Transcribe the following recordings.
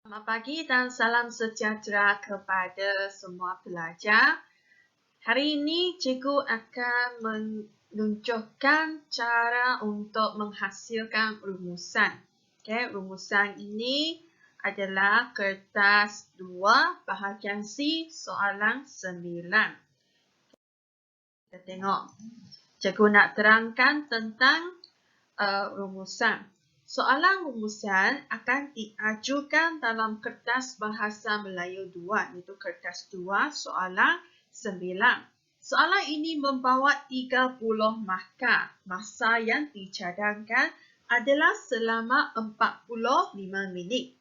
Selamat pagi dan salam sejahtera kepada semua pelajar. Hari ini cikgu akan menunjukkan cara untuk menghasilkan rumusan. Rumusan ini adalah kertas 2 bahagian C soalan 9. Kita tengok. Cikgu nak terangkan tentang rumusan. Soalan rumusan akan diajukan dalam kertas bahasa Melayu 2, iaitu kertas 2 soalan 9. Soalan ini membawa 30 markah. Masa yang dicadangkan adalah selama 45 minit.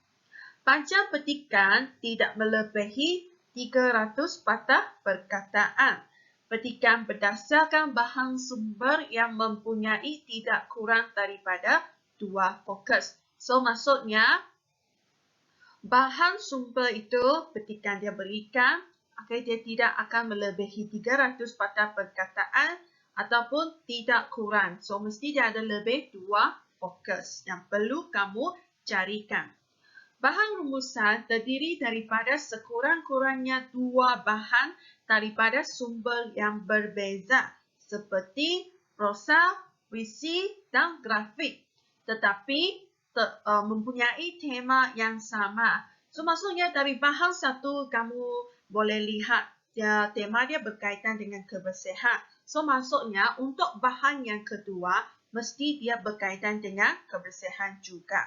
Panjang petikan tidak melebihi 300 patah perkataan. Petikan berdasarkan bahan sumber yang mempunyai tidak kurang daripada 2 fokus. So, maksudnya, bahan sumber itu petikan dia berikan, dia tidak akan melebihi 300 patah perkataan ataupun tidak kurang. So, mesti dia ada lebih 2 fokus yang perlu kamu carikan. Bahan rumusan terdiri daripada sekurang-kurangnya 2 bahan daripada sumber yang berbeza seperti prosa, puisi dan grafik, tetapi mempunyai tema yang sama. So, maksudnya dari bahan satu kamu boleh lihat tema dia berkaitan dengan kebersihan. So, maksudnya untuk bahan yang kedua mesti dia berkaitan dengan kebersihan juga.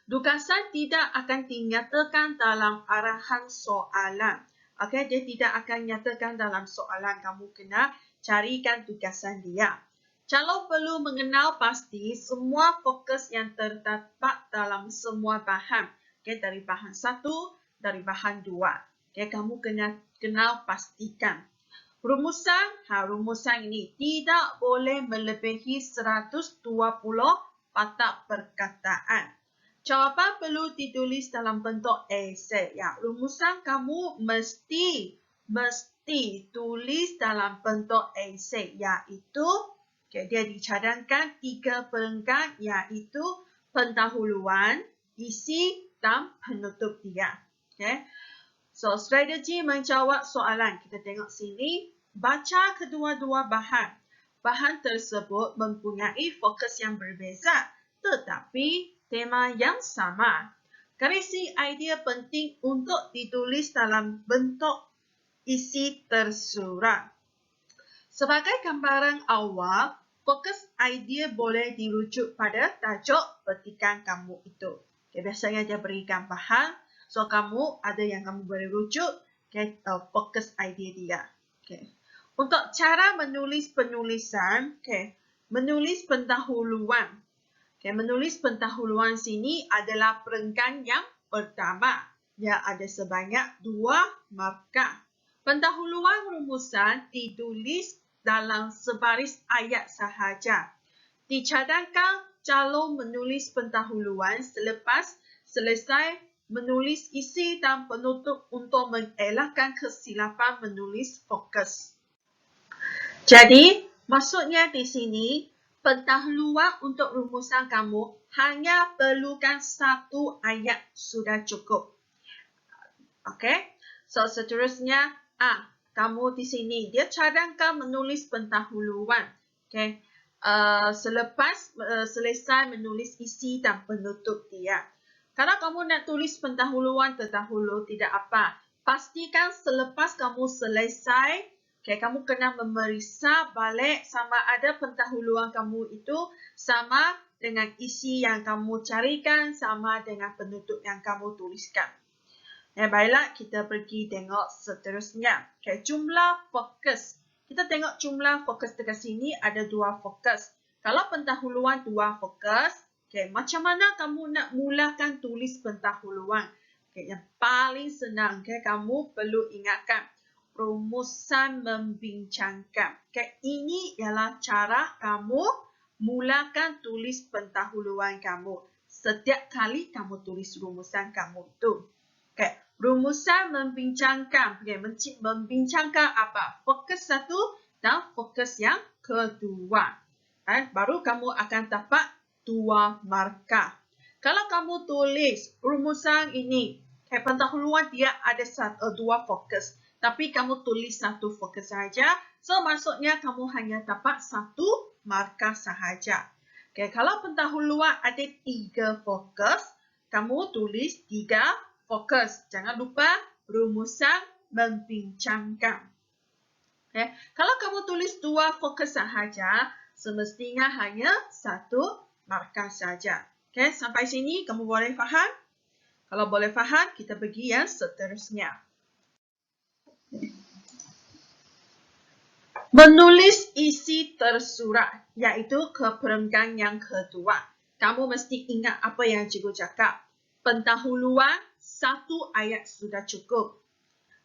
Dugasan tidak akan dinyatakan dalam arahan soalan. Dia tidak akan nyatakan dalam soalan. Kamu kena carikan dugasan dia. Kalau perlu mengenal pasti semua fokus yang terdapat dalam semua bahan. Dari bahan 1, dari bahan 2. Kamu kena kenal pastikan. Rumusan ini tidak boleh melebihi 120 patah perkataan. Jawapan perlu ditulis dalam bentuk esei. Rumusan kamu mesti tulis dalam bentuk esei, iaitu dia dicadangkan 3 perenggan, iaitu pendahuluan, isi dan penutup dia. So, strategi menjawab soalan. Kita tengok sini. Baca kedua-dua bahan. Bahan tersebut mempunyai fokus yang berbeza, tetapi tema yang sama. Karisi idea penting untuk ditulis dalam bentuk isi tersurat. Sebagai gambaran awal, fokus idea boleh dirujuk pada tajuk petikan kamu itu. Biasanya dia berikan bahan, so kamu ada yang kamu boleh rujuk fokus idea dia. Untuk cara menulis penulisan, menulis pendahuluan. Menulis pendahuluan sini adalah perenggan yang pertama. Dia ada sebanyak 2 markah. Pendahuluan rumusan ditulis dalam sebaris ayat sahaja. Dicadangkan calon menulis pendahuluan selepas selesai menulis isi dan penutup untuk mengelakkan kesilapan menulis fokus. Jadi, maksudnya di sini, pendahuluan untuk rumusan kamu hanya perlukan 1 ayat sudah cukup. So, seterusnya, kamu di sini, dia cadangkan menulis pendahuluan. Selepas selesai menulis isi dan penutup dia. Kalau kamu nak tulis pendahuluan terdahulu, tidak apa. Pastikan selepas kamu selesai, kamu kena memeriksa balik sama ada pendahuluan kamu itu sama dengan isi yang kamu carikan, sama dengan penutup yang kamu tuliskan. Baiklah, kita pergi tengok seterusnya. Jumlah fokus. Kita tengok jumlah fokus dekat sini ada 2 fokus. Kalau pendahuluan 2 fokus, macam mana kamu nak mulakan tulis pendahuluan? Yang paling senang, kamu perlu ingatkan. Rumusan membincangkan. Ini ialah cara kamu mulakan tulis pendahuluan kamu. Setiap kali kamu tulis rumusan kamu itu. Rumusan membincangkan. Membincangkan apa? Fokus 1 dan fokus yang kedua. Baru kamu akan dapat 2 markah. Kalau kamu tulis rumusan ini, pendahuluan dia ada dua fokus. Tapi kamu tulis satu fokus saja. So, maksudnya kamu hanya dapat satu markah sahaja. Kalau pendahuluan ada 3 fokus, kamu tulis 3 fokus. Jangan lupa rumusan membincangkan. Kalau kamu tulis 2 fokus sahaja, semestinya hanya satu markah saja. Sampai sini kamu boleh faham? Kalau boleh faham, kita pergi yang seterusnya. Menulis isi tersurat, iaitu keperenggan yang kedua. Kamu mesti ingat apa yang cikgu cakap. Pendahuluan 1 ayat sudah cukup.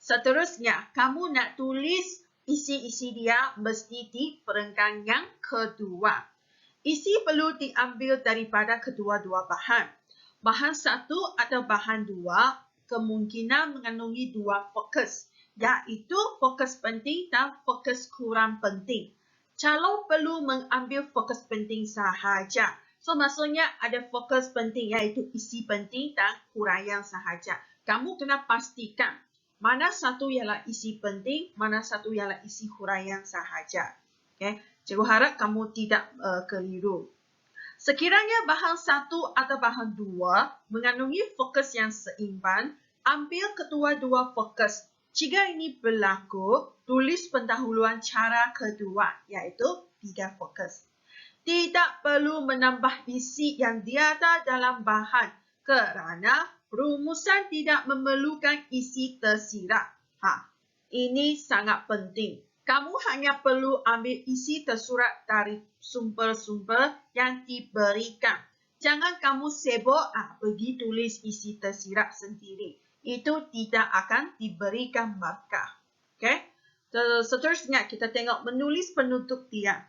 Seterusnya, kamu nak tulis isi-isi dia mesti di perenggan yang kedua. Isi perlu diambil daripada kedua-dua bahan. Bahan 1 atau bahan 2 kemungkinan mengandungi 2 fokus, iaitu fokus penting dan fokus kurang penting. Calon perlu mengambil fokus penting sahaja. So, maksudnya ada fokus penting iaitu isi penting dan huraian sahaja. Kamu kena pastikan mana satu ialah isi penting, mana satu ialah isi huraian sahaja. Cikgu harap kamu tidak keliru. Sekiranya bahan 1 atau bahan 2 mengandungi fokus yang seimbang, ambil kedua-dua fokus. Jika ini berlaku, tulis pendahuluan cara kedua, iaitu 3 fokus. Tidak perlu menambah isi yang tiada dalam bahan kerana rumusan tidak memerlukan isi tersirat. Ini sangat penting. Kamu hanya perlu ambil isi tersurat dari sumber-sumber yang diberikan. Jangan kamu sibuk pergi tulis isi tersirat sendiri. Itu tidak akan diberikan markah. Seterusnya kita tengok menulis penutup dia.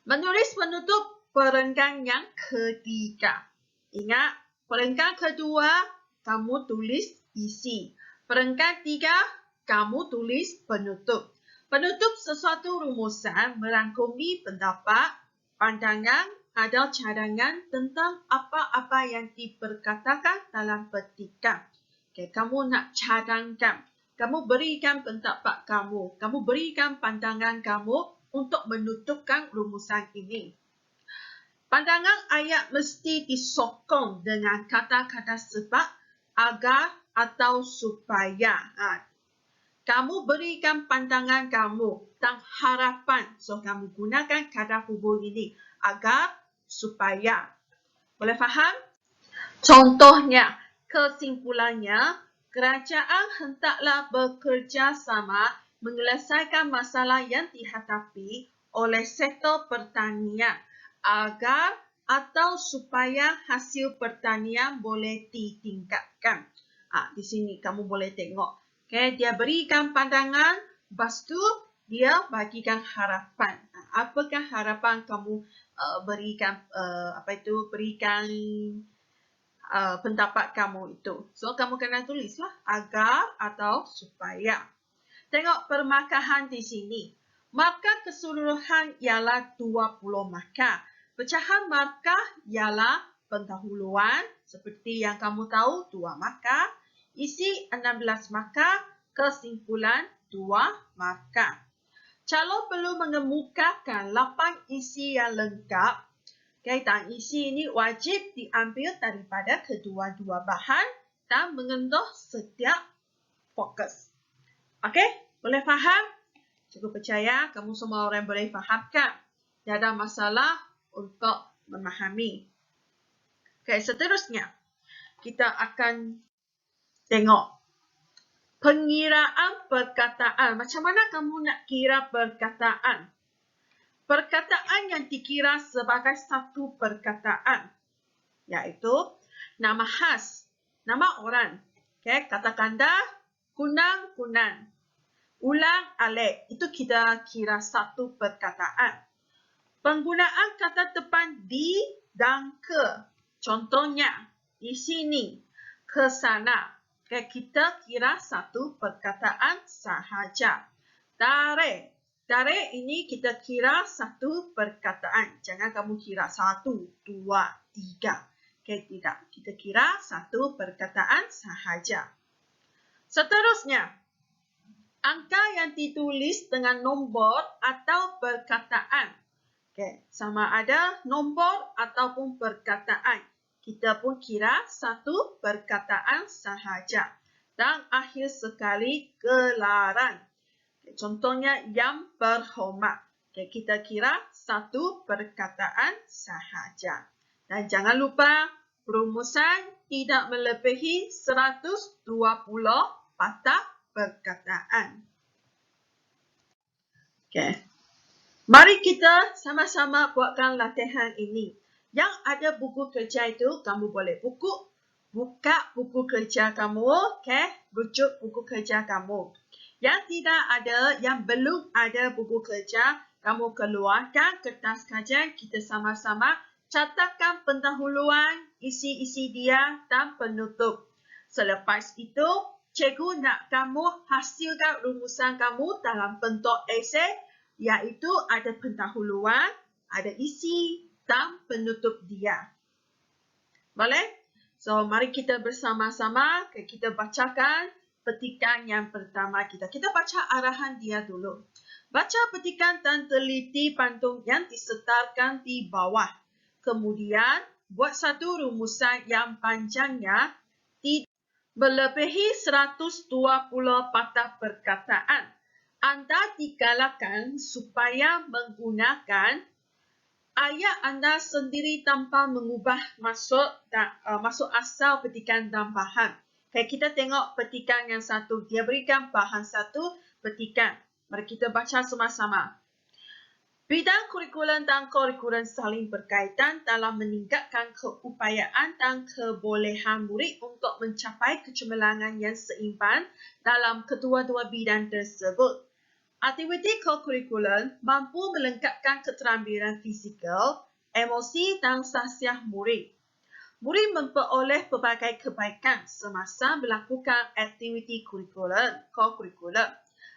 Menulis penutup perenggan yang ketiga. Ingat, perenggan kedua kamu tulis isi. Perenggan 3 kamu tulis penutup. Penutup sesuatu rumusan merangkumi pendapat, pandangan atau cadangan tentang apa-apa yang diperkatakan dalam petikan. Kamu nak cadangkan, kamu berikan pendapat kamu berikan pandangan kamu untuk menutupkan rumusan ini. Pandangan ayat mesti disokong dengan kata-kata sebab, agar atau supaya. Kamu berikan pandangan kamu dan harapan. So, kamu gunakan kata hubung ini. Agar, supaya. Boleh faham? Contohnya, kesimpulannya, kerajaan hendaklah bekerjasama menyelesaikan masalah yang dihadapi oleh sektor pertanian agar atau supaya hasil pertanian boleh ditingkatkan. Di sini kamu boleh tengok. Dia berikan pandangan, lepas tu dia bagikan harapan. Apakah harapan kamu berikan pendapat kamu itu? So, kamu kena tulislah agar atau supaya. Tengok permarkahan di sini. Markah keseluruhan ialah 20 markah. Pecahan markah ialah pendahuluan, seperti yang kamu tahu, 2 markah. Isi 16 markah, kesimpulan 2 markah. Calon perlu mengemukakan 8 isi yang lengkap. Dan isi ini wajib diambil daripada kedua-dua bahan dan mengendoh setiap fokus. Boleh faham? Cikgu percaya kamu semua orang boleh fahamkan. Tidak ada masalah untuk memahami. Seterusnya, kita akan tengok pengiraan perkataan. Macam mana kamu nak kira perkataan? Perkataan yang dikira sebagai satu perkataan, iaitu nama khas, nama orang. Kata ganda, kunang-kunang. Ulang alik, itu kita kira satu perkataan. Penggunaan kata depan di dan ke. Contohnya, di sini, ke sana. Kita kira satu perkataan sahaja. Tarik. Tarik ini kita kira satu perkataan. Jangan kamu kira 1, 2, 3. Okay, tidak. Kita kira satu perkataan sahaja. Seterusnya, angka yang ditulis dengan nombor atau perkataan. Okay, sama ada nombor ataupun perkataan. Kita pun kira satu perkataan sahaja. Dan akhir sekali gelaran. Okay, contohnya yang berhormat. Okay, kita kira satu perkataan sahaja. Dan jangan lupa rumusan tidak melebihi 120 patah perkataan. Okay. Mari kita sama-sama buatkan latihan ini. Yang ada buku kerja itu, kamu boleh buka buku kerja kamu, okay? Rujuk buku kerja kamu. Yang tidak ada, yang belum ada buku kerja, kamu keluarkan kertas kajian, kita sama-sama catatkan pendahuluan, isi-isi dia dan penutup. Selepas itu, cikgu nak kamu hasilkan rumusan kamu dalam bentuk esei, iaitu ada pendahuluan, ada isi dan penutup dia. Boleh? So, mari kita bersama-sama, kita bacakan petikan yang pertama kita. Kita baca arahan dia dulu. Baca petikan dan teliti pantun yang disertakan di bawah. Kemudian, buat satu rumusan yang panjangnya tidak melebihi 120 patah perkataan. Anda digalakkan supaya menggunakan ayat anda sendiri tanpa mengubah maksud asal petikan dan bahan. Okay, kita tengok petikan yang satu. Dia berikan bahan satu petikan. Mari kita baca sama-sama. Bidang kurikulum dan kurikulum saling berkaitan dalam meningkatkan keupayaan dan kebolehan murid untuk mencapai kecemerlangan yang seimbang dalam kedua-dua bidang tersebut. Aktiviti kokurikulum mampu melengkapkan keterampilan fizikal, emosi dan sahsiah murid. Murid memperoleh pelbagai kebaikan semasa melakukan aktiviti kokurikulum.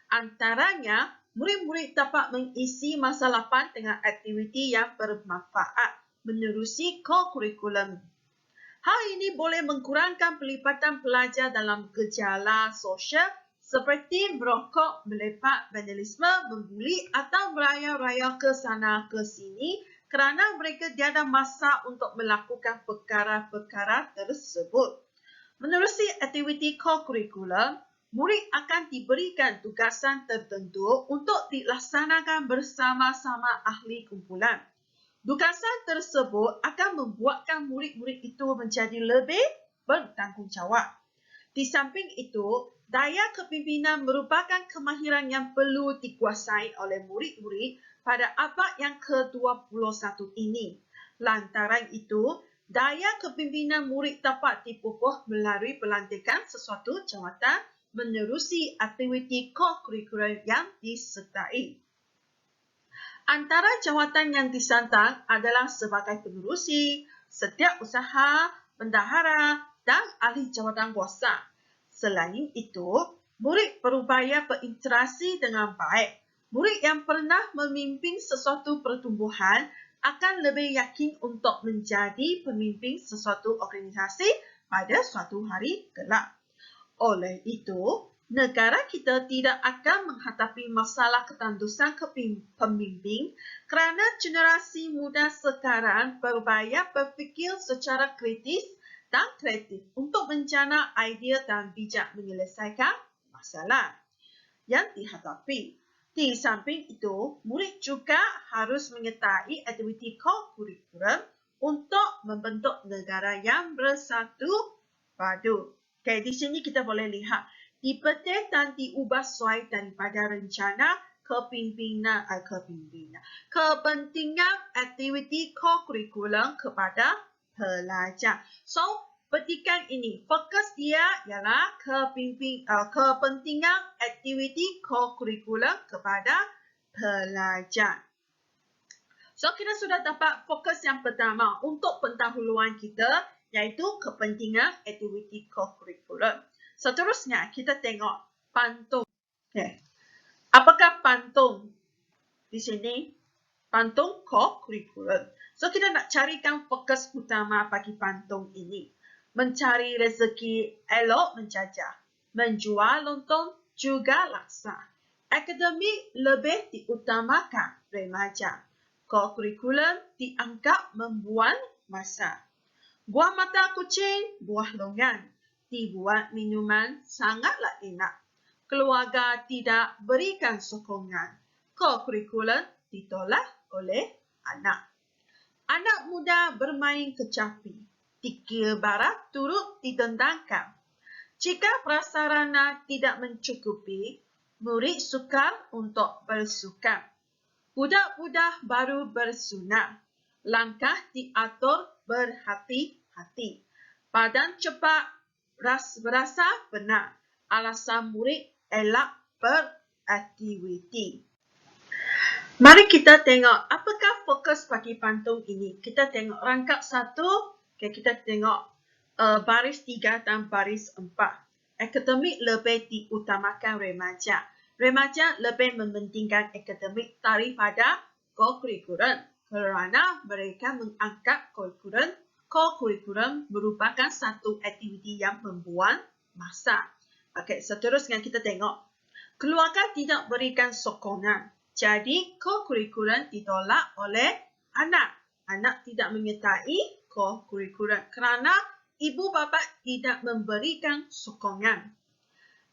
Antaranya, murid-murid dapat mengisi masa lapang dengan aktiviti yang bermanfaat menerusi kokurikulum. Hal ini boleh mengurangkan pelibatan pelajar dalam gejala sosial seperti merokok, melepak, vandalisme, membuli atau beraya-raya ke sana ke sini kerana mereka tiada masa untuk melakukan perkara-perkara tersebut. Menerusi aktiviti kokurikulum, murid akan diberikan tugasan tertentu untuk dilaksanakan bersama-sama ahli kumpulan. Tugasan tersebut akan membuatkan murid-murid itu menjadi lebih bertanggungjawab. Di samping itu, daya kepimpinan merupakan kemahiran yang perlu dikuasai oleh murid-murid pada abad yang ke-21 ini. Lantaran itu, daya kepimpinan murid dapat dipupuh melalui pelantikan sesuatu jawatan menerusi aktiviti kokurikulum yang disertai. Antara jawatan yang disandang adalah sebagai penerusi, setiausaha, bendahara dan ahli jawatan kuasa. Selain itu, murid berupaya berinteraksi dengan baik. Murid yang pernah memimpin sesuatu pertumbuhan akan lebih yakin untuk menjadi pemimpin sesuatu organisasi pada suatu hari kelak. Oleh itu, negara kita tidak akan menghadapi masalah ketandusan pemimpin kerana generasi muda sekarang berupaya berfikir secara kritis dan kreatif untuk mencana idea dan bijak menyelesaikan masalah yang dihadapi. Di samping itu, murid juga harus menyertai aktiviti kokurikulum untuk membentuk negara yang bersatu padu. Okay, di sini kita boleh lihat dipetik dan diubah sesuai daripada rencana kepentingan aktiviti kokurikulum kepada pelajar. So, petikan ini fokus dia ialah kepentingan aktiviti kokurikulum kepada pelajar. So, kita sudah dapat fokus yang pertama untuk pendahuluan kita, iaitu kepentingan aktiviti kokurikulum. Seterusnya, kita tengok pantun. Okay. Apakah pantun di sini? Pantun co-curriculum. So, kita nak carikan fokus utama bagi pantun ini. Mencari rezeki elok menjajah. Menjual lontong juga laksa. Akademik lebih diutamakan remaja. Co-curriculum dianggap membuang masa. Buah mata kucing, buah longan. Dibuat minuman sangatlah enak. Keluarga tidak berikan sokongan. Co-curriculum ditolak oleh anak. Anak muda bermain kecapi. Dikira barat turut didendangkan. Jika prasarana tidak mencukupi, murid sukar untuk bersukan. Budak-budak baru bersunat. Langkah diatur berhati-hati. Badan cepat berasa benar. Alasan murid elak beraktiviti. Mari kita tengok apakah fokus bagi pantun ini. Kita tengok rangkap 1. Okay, kita tengok baris 3 dan baris 4. Akademik lebih diutamakan remaja. Remaja lebih mementingkan akademik daripada co-curriculum kerana mereka menganggap co-curriculum merupakan satu aktiviti yang membuang masa. Okey, seterusnya kita tengok. Keluarga tidak berikan sokongan. Jadi, co-curriculum ditolak oleh anak. Anak tidak menyertai co-curriculum kerana ibu bapa tidak memberikan sokongan.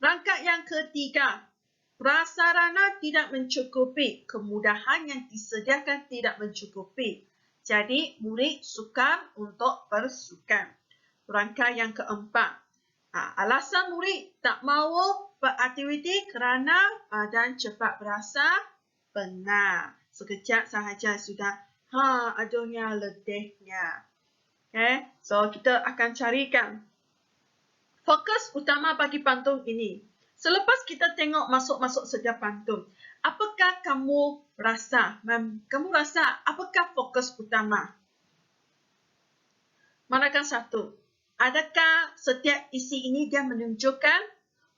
Rangkap yang ketiga, prasarana tidak mencukupi. Kemudahan yang disediakan tidak mencukupi. Jadi, murid sukar untuk bersukan. Rangkap yang keempat, alasan murid tak mahu beraktiviti kerana badan cepat berasa benar. Sekejap sahaja sudah adanya letihnya. Okay, so kita akan carikan fokus utama bagi pantun ini. Selepas kita tengok masuk-masuk setiap pantun, apakah kamu rasa apakah fokus utama? Manakah satu? Adakah setiap isi ini dia menunjukkan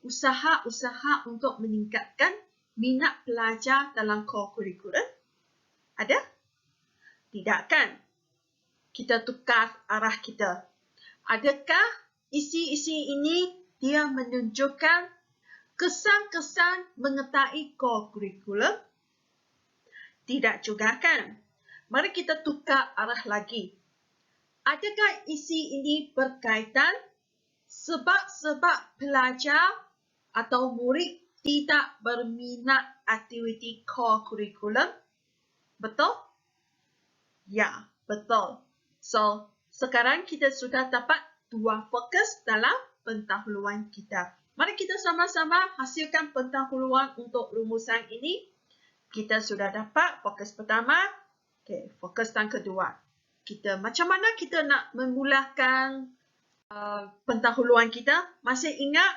usaha-usaha untuk meningkatkan minat pelajar dalam co-curriculum? Ada? Tidak kan? Kita tukar arah kita. Adakah isi-isi ini dia menunjukkan kesan-kesan mengetahui co-curriculum? Tidak juga kan? Mari kita tukar arah lagi. Adakah isi ini berkaitan sebab-sebab pelajar atau murid tidak berminat aktiviti co-curriculum? Betul? Ya, betul. So, sekarang kita sudah dapat dua fokus dalam pendahuluan kita. Mari kita sama-sama hasilkan pendahuluan untuk rumusan ini. Kita sudah dapat fokus pertama. Okay, fokus yang kedua. Macam mana kita nak memulakan pendahuluan kita? Masih ingat?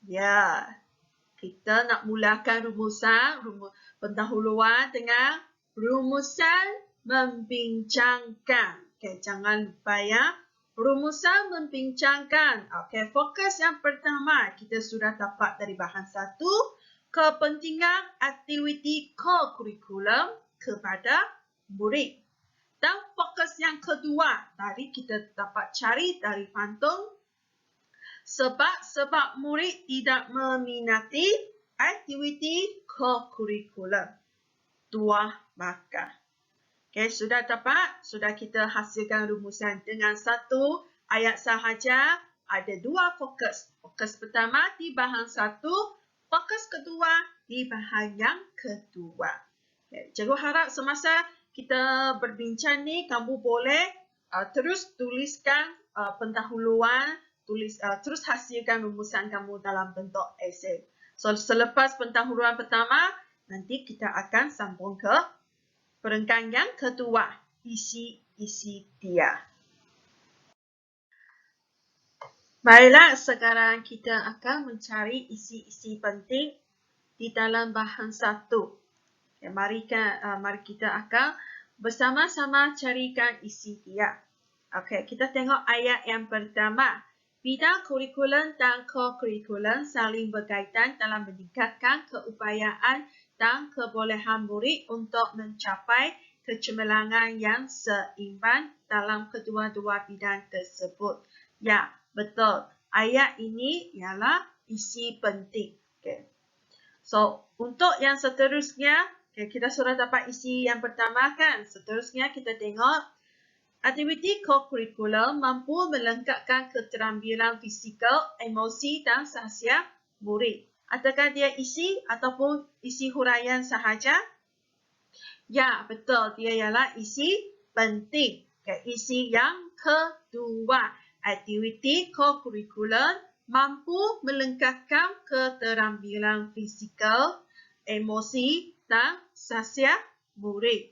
Ya, kita nak mulakan pendahuluan dengan rumusan membincangkan. Okay, jangan lupa ya. Rumusan membincangkan. Okay, fokus yang pertama kita sudah dapat dari bahan 1. Kepentingan aktiviti co-curriculum kepada murid. Dan fokus yang kedua, tadi kita dapat cari dari pantun. Sebab murid tidak meminati aktiviti co-curriculum. 2 markah. Okay, sudah dapat? Sudah kita hasilkan rumusan dengan 1 ayat sahaja. Ada 2 fokus. Fokus pertama di bahan 1. Fokus kedua di bahan yang kedua. Okay, cikgu harap semasa kita berbincang ni, kamu boleh terus tuliskan pendahuluan, terus hasilkan rumusan kamu dalam bentuk esei. So, selepas pendahuluan pertama, nanti kita akan sambung ke perenggan yang kedua, isi-isi dia. Baiklah, sekarang kita akan mencari isi-isi penting di dalam bahan 1. Okay, mari kita akan bersama-sama carikan isi dia. Okey, kita tengok ayat yang pertama. Bidang kurikulum dan co-curriculum saling berkaitan dalam meningkatkan keupayaan dan kebolehan murid untuk mencapai kecemerlangan yang seimbang dalam kedua-dua bidang tersebut. Ya, betul. Ayat ini ialah isi penting. Okay. So, untuk yang seterusnya, okay, kita sudah dapat isi yang pertama kan. Seterusnya kita tengok aktiviti co-curriculum mampu melengkapkan keterampilan fizikal, emosi dan sahsia murid. Adakah dia isi ataupun isi huraian sahaja? Ya, betul. Dia ialah isi penting. Okay, isi yang kedua. Aktiviti co-curriculum mampu melengkapkan keterampilan fizikal, emosi dan sahsia murid.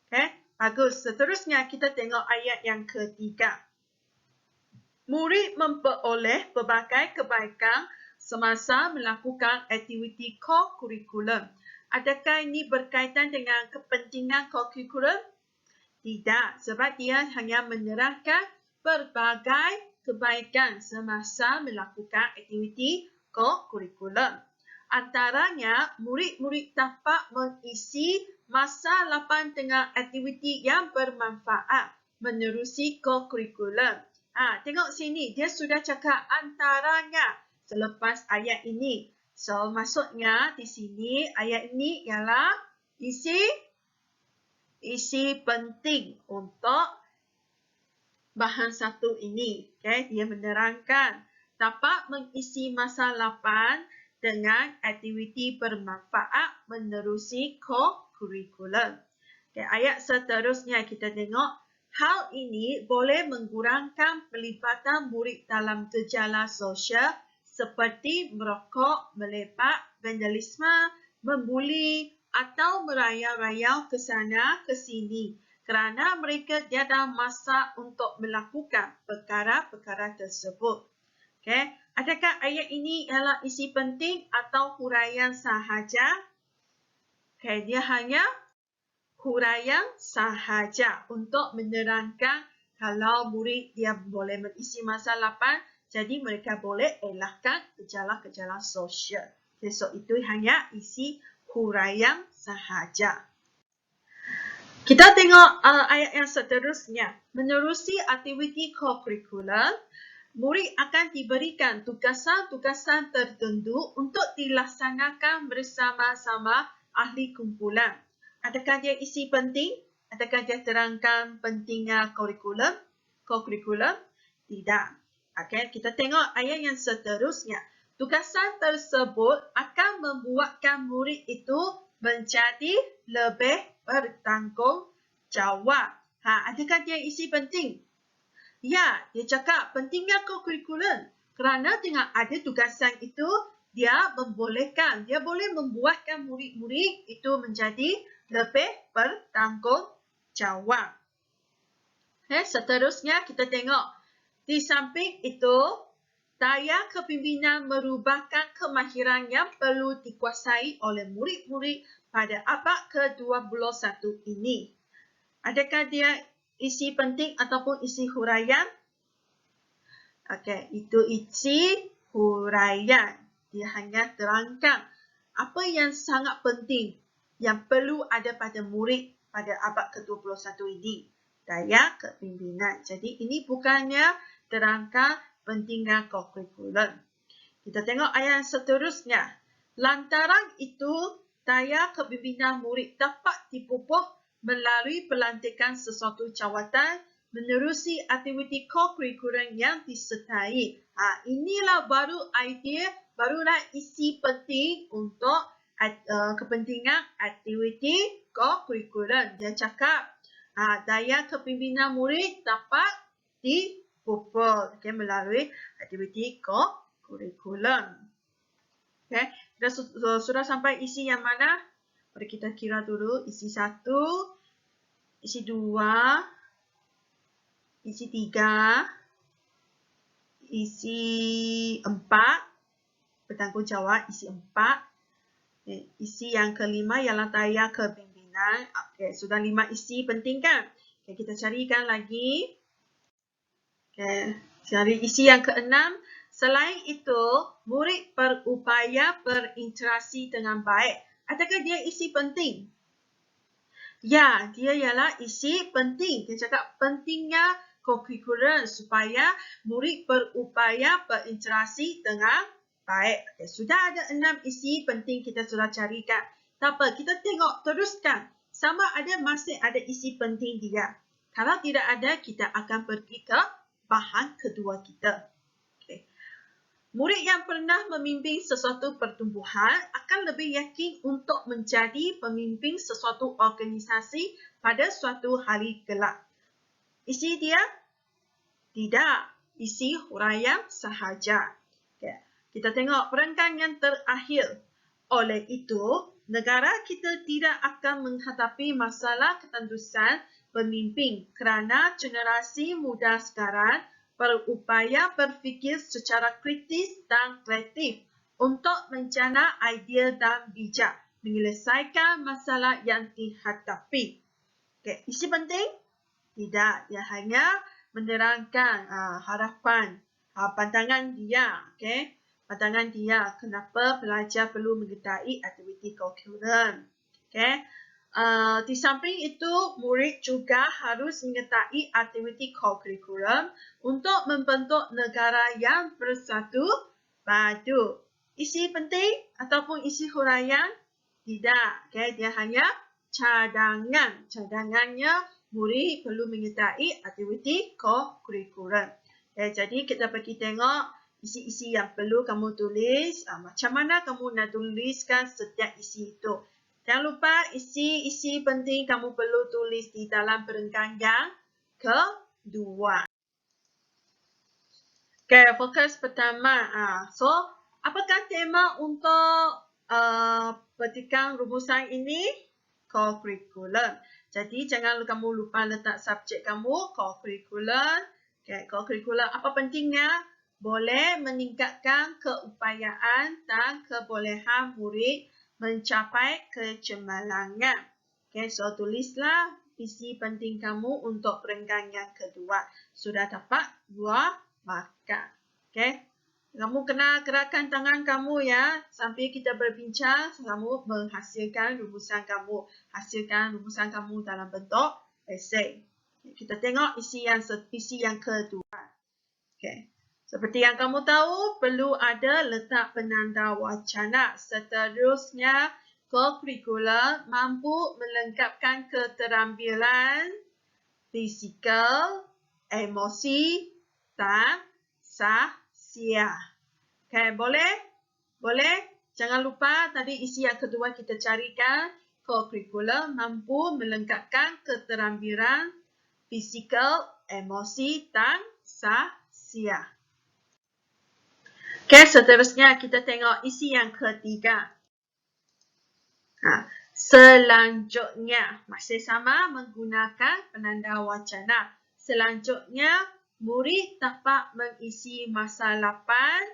Okay, bagus. Seterusnya kita tengok ayat yang ketiga. Murid memperoleh pelbagai kebaikan semasa melakukan aktiviti co-curriculum. Adakah ini berkaitan dengan kepentingan co-curriculum? Tidak, sebab dia hanya menerangkan pelbagai kebaikan semasa melakukan aktiviti co-curriculum. Antaranya, murid-murid dapat mengisi masa lapang dengan aktiviti yang bermanfaat menerusi co-curriculum. Tengok sini, dia sudah cakap antaranya selepas ayat ini. So, maksudnya di sini ayat ini ialah isi penting untuk bahan satu ini. Okay? Dia menerangkan dapat mengisi masa lapang dengan aktiviti bermanfaat menerusi co-curriculum. Okay, ayat seterusnya kita tengok. Hal ini boleh mengurangkan pelibatan murid dalam gejala sosial seperti merokok, melepak, vandalisme, membuli atau merayau-rayau ke sana ke sini kerana mereka tiada masa untuk melakukan perkara-perkara tersebut. Okay. Adakah ayat ini ialah isi penting atau huraian sahaja? Okay, dia hanya huraian sahaja untuk menerangkan kalau murid dia boleh mengisi masa lapang, jadi mereka boleh elakkan gejala-gejala sosial. Okay, so itu hanya isi huraian sahaja. Kita tengok ayat yang seterusnya. Menerusi aktiviti co-curriculum, murid akan diberikan tugasan-tugasan tertentu untuk dilaksanakan bersama-sama ahli kumpulan. Adakah dia isi penting? Adakah dia terangkan pentingnya co-curriculum? Tidak. Okay, kita tengok ayat yang seterusnya. Tugasan tersebut akan membuatkan murid itu menjadi lebih bertanggungjawab. Adakah dia isi penting? Ya, dia cakap pentingnya co-curriculum. Kerana dengan ada tugasan itu, dia boleh membuatkan murid-murid itu menjadi lebih bertanggungjawab. Seterusnya kita tengok. Di samping itu, daya kepimpinan merupakan kemahiran yang perlu dikuasai oleh murid-murid pada abad ke-21 ini. Adakah dia isi penting ataupun isi huraian? Okey, itu isi huraian. Dia hanya terangkan apa yang sangat penting yang perlu ada pada murid pada abad ke-21 ini. Daya kepimpinan. Jadi ini bukannya terangkan pentingnya co-curriculum. Kita tengok ayat seterusnya. Lantaran itu, daya kepimpinan murid dapat dipupuk melalui pelantikan sesuatu jawatan menerusi aktiviti co-curriculum yang disertai. Inilah baru idea, barulah isi penting untuk kepentingan aktiviti co-curriculum. Dia cakap daya kepimpinan murid dapat dipupuk melalui aktiviti co-curriculum. Okay. Kita sudah sampai isi yang mana? Mari kita kira dulu. Isi 1, isi 2, isi 3, isi 4, bertanggungjawab, isi 4. Isi yang kelima ialah daya kepimpinan. Okay, sudah 5 isi penting kan? Okay, kita carikan lagi. Okay, cari isi yang keenam. Selain itu, murid berupaya berinteraksi dengan baik Adakah dia isi penting? Ya, dia ialah isi penting. Dia cakap pentingnya co-curricular supaya murid berupaya berinteraksi dengan baik. Okay, sudah ada 6 isi penting kita sudah carikan. Tak apa, kita tengok teruskan. Sama ada masih ada isi penting dia. Kalau tidak ada, kita akan pergi ke bahan kedua kita. Okay. Murid yang pernah memimpin sesuatu pertumbuhan akan lebih yakin untuk menjadi pemimpin sesuatu organisasi pada suatu hari kelak. Isi dia? Tidak. Isi huraian sahaja. Okay. Kita tengok perenggan yang terakhir. Oleh itu, negara kita tidak akan menghadapi masalah ketentusan pemimpin kerana generasi muda sekarang berupaya berfikir secara kritis dan kreatif untuk mencana idea dan bijak menyelesaikan masalah yang dihadapi. Okay. Isi penting? Tidak. Dia hanya menerangkan harapan, pandangan dia. Okay. Pandangan dia kenapa pelajar perlu mengetahui aktiviti co-curricular. Okay. Di samping itu, murid juga harus mengetahui aktiviti co-curricular untuk membentuk negara yang bersatu padu. Isi penting ataupun isi huraian? Tidak. Okay. Dia hanya cadangan. Cadangannya murid perlu mengetahui aktiviti co-curricular. Okay. Jadi kita pergi tengok isi-isi yang perlu kamu tulis. Macam mana kamu nak tuliskan setiap isi itu. Jangan lupa isi-isi penting kamu perlu tulis di dalam perenggan yang kedua. Okay, fokus pertama. So, apakah tema untuk petikan rumusan ini? Co-curricular. Jadi, jangan kamu lupa letak subjek kamu, co-curricular. Okay, co-curricular apa pentingnya? Boleh meningkatkan keupayaan dan kebolehan murid mencapai kecemerlangan. Okay, so tulislah isi penting kamu untuk perenggan yang kedua. Sudah dapat 2 markah. Okay. Kamu kena gerakkan tangan kamu ya. Sambil kita berbincang, kamu menghasilkan rumusan kamu. Hasilkan rumusan kamu dalam bentuk esei. Kita tengok isi yang kedua. Okay. Seperti yang kamu tahu, perlu ada letak penanda wacana. Seterusnya, co-curricular mampu melengkapkan keterampilan fizikal, emosi, dan sahsia. Okay, boleh? Boleh? Jangan lupa tadi isi yang kedua kita carikan. Co-curricular mampu melengkapkan keterampilan fizikal, emosi, dan sahsia. Okay, seterusnya kita tengok isi yang ketiga. Selanjutnya, masih sama menggunakan penanda wacana. Selanjutnya, murid dapat mengisi masa lapan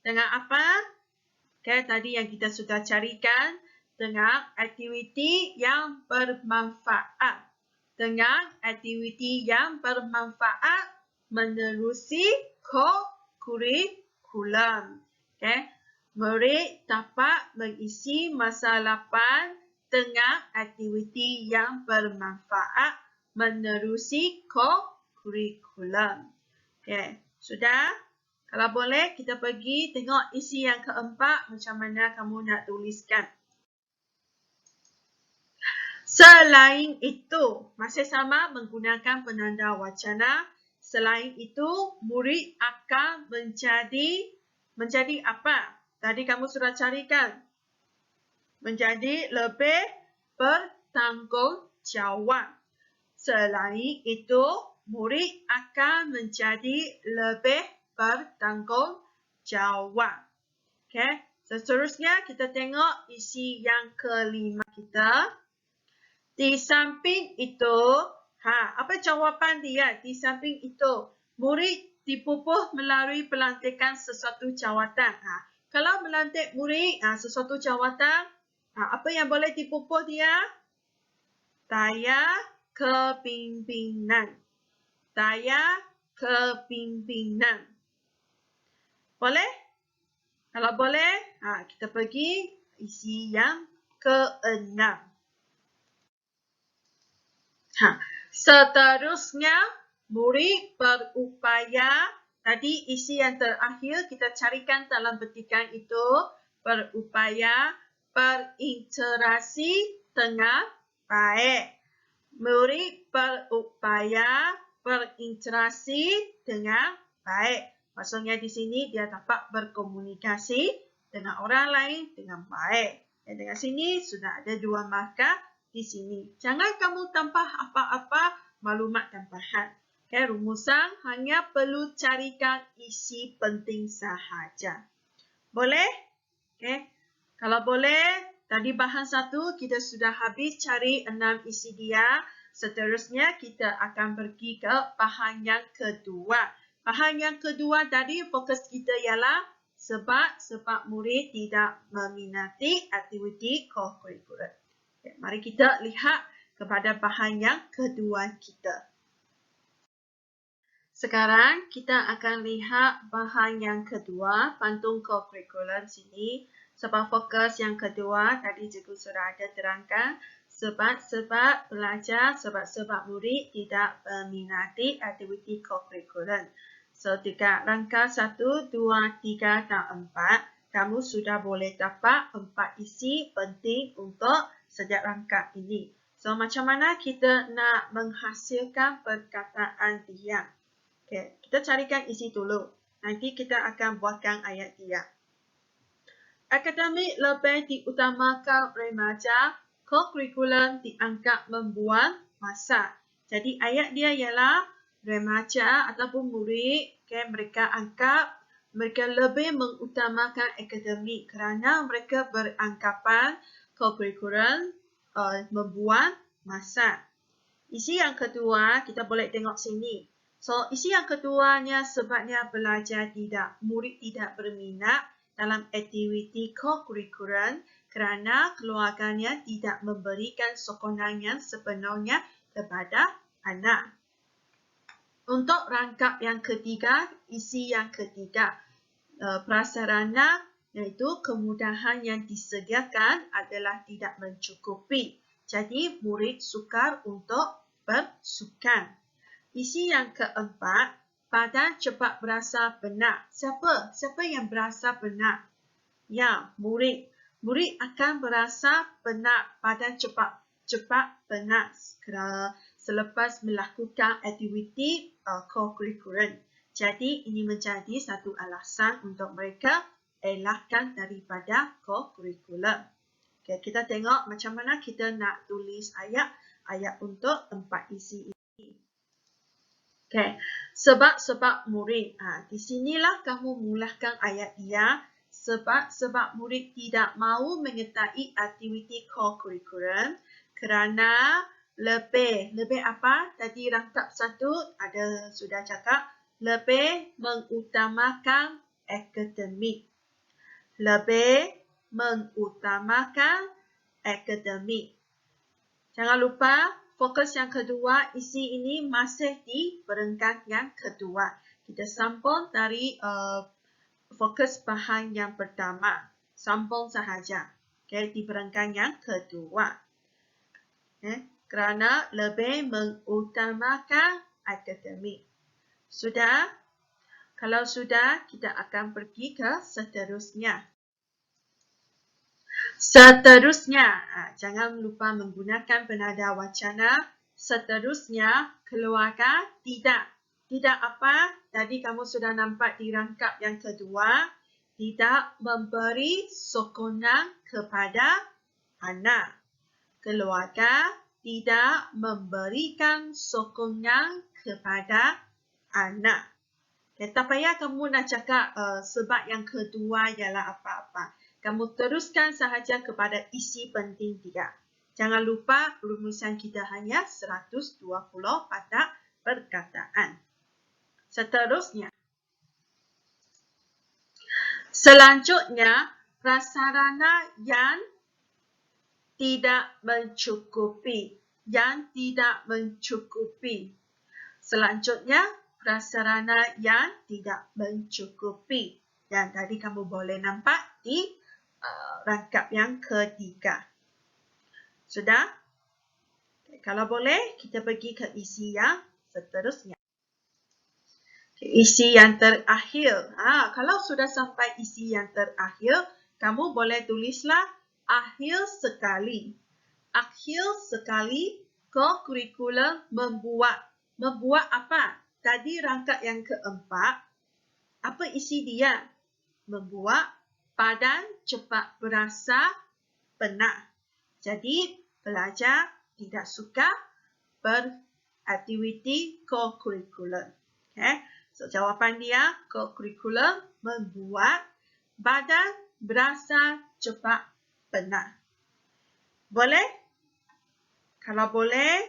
dengan apa? Okay, tadi yang kita sudah carikan dengan aktiviti yang bermanfaat. Dengan aktiviti yang bermanfaat menerusi co-curricular. Okay. Murid dapat mengisi masa lapan dengan aktiviti yang bermanfaat menerusi co-curricular. Okay. Sudah? Kalau boleh, kita pergi tengok isi yang keempat macam mana kamu nak tuliskan. Selain itu, masih sama menggunakan penanda wacana. Selain itu, murid akan menjadi apa? Tadi kamu sudah carikan. Menjadi lebih bertanggungjawab. Selain itu, murid akan menjadi lebih bertanggungjawab. Okay. Seterusnya, kita tengok isi yang kelima kita. Di samping itu, apa jawapan dia? Di samping itu, murid dipupuh melalui pelantikan sesuatu jawatan. Kalau melantik murid sesuatu jawatan, apa yang boleh dipupuh dia? Daya kepimpinan. Daya kepimpinan. Boleh? Kalau boleh, kita pergi isi yang keenam. Seterusnya, murid berupaya. Tadi isi yang terakhir kita carikan dalam petikan itu. Berupaya berinteraksi dengan baik. Murid berupaya berinteraksi dengan baik. Maksudnya di sini dia dapat berkomunikasi dengan orang lain dengan baik. Dan dengan sini sudah ada 2 markah di sini. Jangan kamu tambah apa-apa maklumat tambahan. Okay, rumusan hanya perlu carikan isi penting sahaja. Boleh? Okay. Kalau boleh, tadi bahan 1 kita sudah habis cari 6 isi dia. Seterusnya kita akan pergi ke bahan yang kedua. Bahan yang kedua tadi fokus kita ialah sebab murid tidak meminati aktiviti co-curricular. Okay, mari kita lihat kepada bahan yang kedua kita. Sekarang kita akan lihat bahan yang kedua, pantun co-curricular sini. Sebab fokus yang kedua, tadi cikgu sudah ada terangkan. Sebab belajar, sebab murid tidak meminati aktiviti co-curricular. So, dekat rangka 1, 2, 3 dan 4, kamu sudah boleh dapat 4 isi penting untuk setiap rangkap ini. So, macam mana kita nak menghasilkan perkataan dia? Okay, kita carikan isi dulu. Nanti kita akan buatkan ayat dia. Akademik lebih diutamakan remaja, co-curricular dianggap membuang masa. Jadi ayat dia ialah remaja ataupun murid, okay, mereka lebih mengutamakan akademik kerana mereka beranggapan co-curricular membuang masa. Isi yang kedua, kita boleh tengok sini. So, isi yang keduanya sebabnya murid tidak berminat dalam aktiviti co-curricular kerana keluarganya tidak memberikan sokongan yang sepenuhnya kepada anak. Untuk rangkap yang ketiga, isi yang ketiga, prasarana iaitu kemudahan yang disediakan adalah tidak mencukupi. Jadi, murid sukar untuk bersukan. Isi yang keempat, badan cepat berasa penat. Siapa yang berasa penat? Ya, murid. Murid akan berasa penat, badan cepat penat selepas melakukan aktiviti co-curricular. Jadi, ini menjadi satu alasan untuk mereka elakkan daripada co-curricular. Okay, kita tengok macam mana kita nak tulis ayat untuk 4 isi ini. Okay, sebab murid. Di sinilah kamu mulakan ayat dia. Sebab murid tidak mahu menyertai aktiviti co-curricular kerana lebih apa? Tadi rangkap 1 ada sudah cakap lebih mengutamakan akademik. Lebih mengutamakan akademik. Jangan lupa fokus yang kedua, isi ini masih di perenggan yang kedua. Kita sambung dari fokus bahan yang pertama. Sambung sahaja. Okay, di perenggan yang kedua. Kerana lebih mengutamakan akademik. Sudah? Kalau sudah, kita akan pergi ke seterusnya. Seterusnya, jangan lupa menggunakan penada wacana. Seterusnya, keluarga tidak. Tidak apa? Tadi kamu sudah nampak di rangkap yang kedua. Tidak memberi sokongan kepada anak. Keluarga tidak memberikan sokongan kepada anak. Tak payah kamu nak cakap sebab yang kedua ialah apa-apa. Kamu teruskan sahaja kepada isi penting dia. Jangan lupa rumusan kita hanya 120 patah perkataan. Seterusnya. Selanjutnya, prasarana yang tidak mencukupi. Yang tidak mencukupi. Selanjutnya, prasarana yang tidak mencukupi. Dan tadi kamu boleh nampak di rangkap yang ketiga. Sudah? Okay, kalau boleh, kita pergi ke isi yang seterusnya. Okay, isi yang terakhir. Kalau sudah sampai isi yang terakhir, kamu boleh tulislah akhir sekali. Akhir sekali co-curricular membuat. Membuat apa? Tadi rangkap yang keempat. Apa isi dia? Membuat badan cepat berasa penat. Jadi, pelajar tidak suka beraktiviti co-curricular. Okay? So, jawapan dia, co-curricular membuat badan berasa cepat penat. Boleh? Kalau boleh,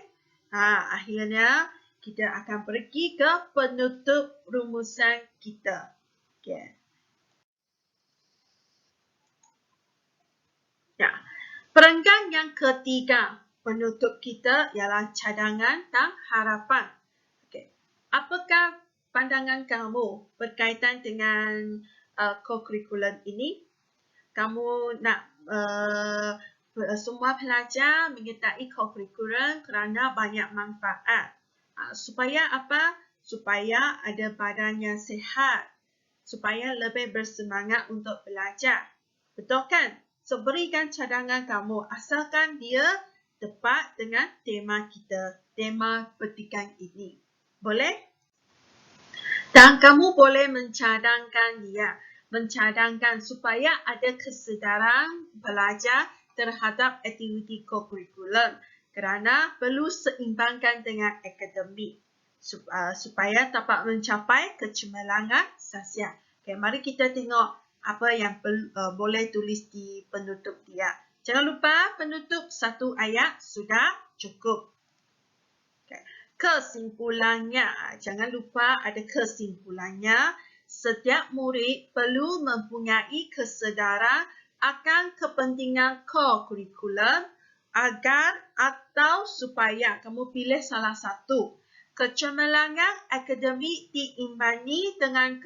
akhirnya kita akan pergi ke penutup rumusan kita. Okay. Ya. Perenggan yang ketiga penutup kita ialah cadangan dan harapan. Okay. Apakah pandangan kamu berkaitan dengan co-curricular ini? Kamu nak semua pelajar menyertai co-curricular kerana banyak manfaat. Supaya apa? Supaya ada badan yang sihat. Supaya lebih bersemangat untuk belajar. Betul kan? So, berikan cadangan kamu asalkan dia tepat dengan tema kita. Tema petikan ini. Boleh? Dan kamu boleh mencadangkan dia. Mencadangkan supaya ada kesedaran pelajar terhadap aktiviti co-curricular kerana perlu seimbangkan dengan akademik supaya dapat mencapai kecemerlangan sasial. Okay, mari kita tengok apa yang boleh tulis di penutup dia. Jangan lupa penutup satu ayat sudah cukup. Okay. Kesimpulannya, jangan lupa ada kesimpulannya. Setiap murid perlu mempunyai kesedaran akan kepentingan co-curricular agar atau supaya kamu pilih salah satu. Kecemerlangan akademik diimbangi dengan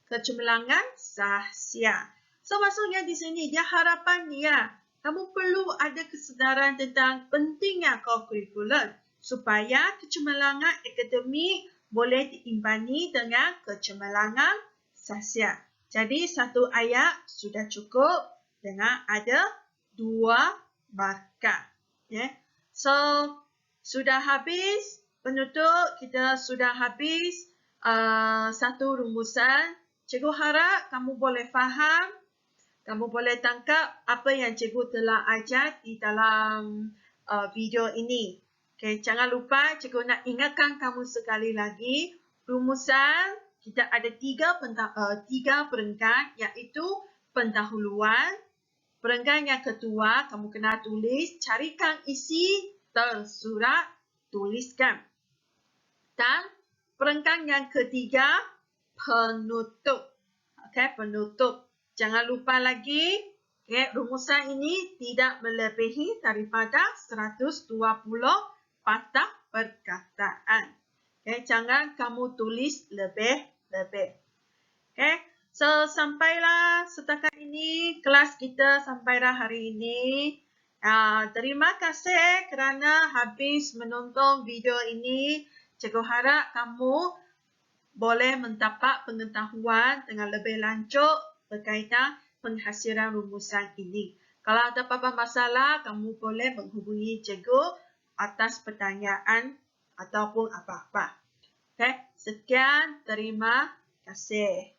kecemerlangan sahsia. So, maksudnya di sini dia harapan dia. Kamu perlu ada kesedaran tentang pentingnya co-curricular supaya kecemerlangan akademik boleh diimbangi dengan kecemerlangan sahsia. Jadi, satu ayat sudah cukup dengan ada 2 markah. Okay. So, sudah habis penutup, kita sudah habis satu rumusan. Cikgu harap kamu boleh faham, kamu boleh tangkap apa yang cikgu telah ajar di dalam video ini. Okay, jangan lupa cikgu nak ingatkan kamu sekali lagi, rumusan kita ada tiga perenggan iaitu pendahuluan. Perenggan yang kedua, kamu kena tulis, carikan isi tersurat, tuliskan. Dan perenggan yang ketiga, penutup. Okay, penutup. Jangan lupa lagi, okay, rumusan ini tidak melebihi daripada 120 patah perkataan. Okay, jangan kamu tulis lebih-lebih. Okay, so sampailah setakat ini kelas kita sampailah hari ini. Terima kasih kerana habis menonton video ini. Cikgu harap kamu boleh mendapat pengetahuan dengan lebih lanjut berkaitan penghasilan rumusan ini. Kalau ada apa-apa masalah, kamu boleh menghubungi cikgu atas pertanyaan ataupun apa-apa. Okay, sekian, terima kasih.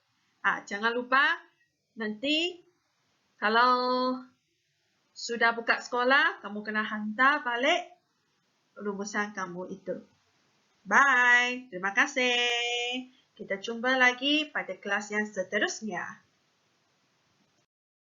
Jangan lupa nanti kalau sudah buka sekolah, kamu kena hantar balik rumusan kamu itu. Bye. Terima kasih. Kita jumpa lagi pada kelas yang seterusnya.